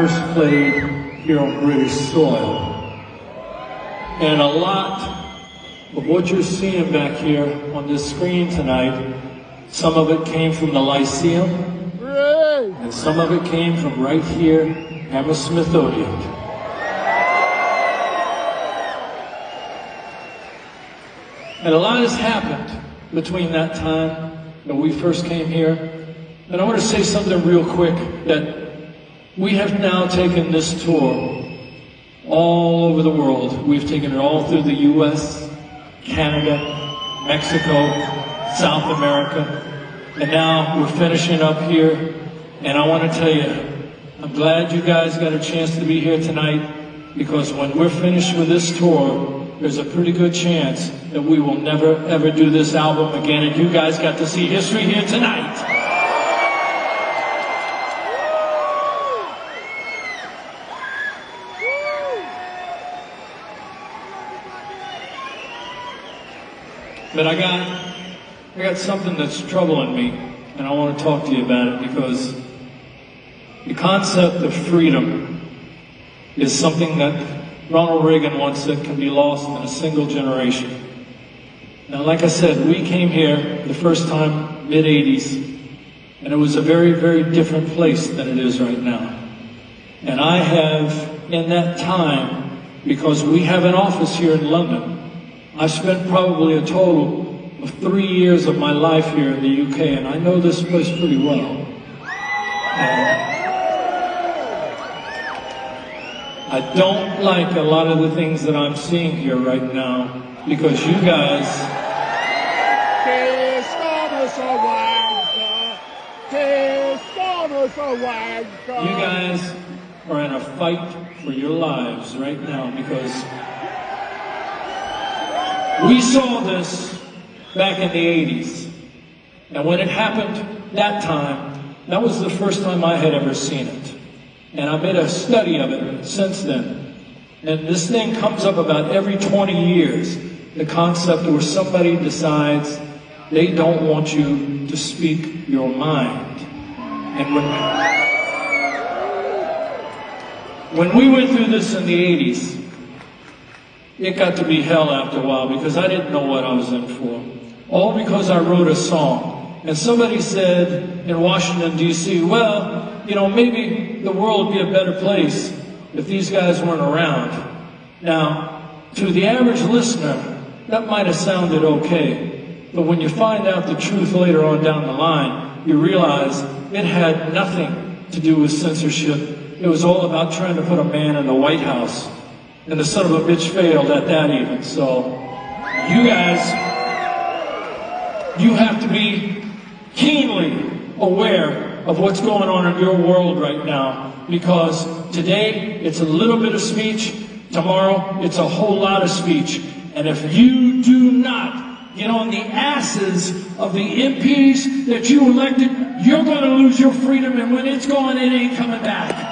first played here on British soil. And a lot of what you're seeing back here on this screen tonight, some of it came from the Lyceum, and some of it came from right here, Hammersmith. And a lot has happened between that time that we first came here. And I want to say something real quick, that we have now taken this tour all over the world. We've taken it all through the US, Canada, Mexico, South America, and now we're finishing up here. And I want to tell you, I'm glad you guys got a chance to be here tonight, because when we're finished with this tour, there's a pretty good chance that we will never ever do this album again, and you guys got to see history here tonight. But I got something that's troubling me, and I want to talk to you about it, because the concept of freedom is something that Ronald Reagan once said can be lost in a single generation. Now, like I said, we came here the first time mid-'80s, and it was a very, very different place than it is right now. And I have, in that time, because we have an office here in London, I spent probably a total of 3 years of my life here in the UK, and I know this place pretty well. I don't like a lot of the things that I'm seeing here right now, because you guys... You guys are in a fight for your lives right now, because we saw this back in the 80s. And when it happened that time, that was the first time I had ever seen it. And I made a study of it since then. And this thing comes up about every 20 years, the concept where somebody decides they don't want you to speak your mind. And when we went through this in the 80s, it got to be hell after a while, because I didn't know what I was in for. All because I wrote a song. And somebody said in Washington, D.C., well, you know, maybe the world would be a better place if these guys weren't around. Now, to the average listener, that might have sounded okay. But when you find out the truth later on down the line, you realize it had nothing to do with censorship. It was all about trying to put a man in the White House. And the son of a bitch failed at that even. So, you guys, you have to be keenly aware of what's going on in your world right now. Because today, it's a little bit of speech. Tomorrow, it's a whole lot of speech. And if you do not get on the asses of the MPs that you elected, you're going to lose your freedom. And when it's gone, it ain't coming back.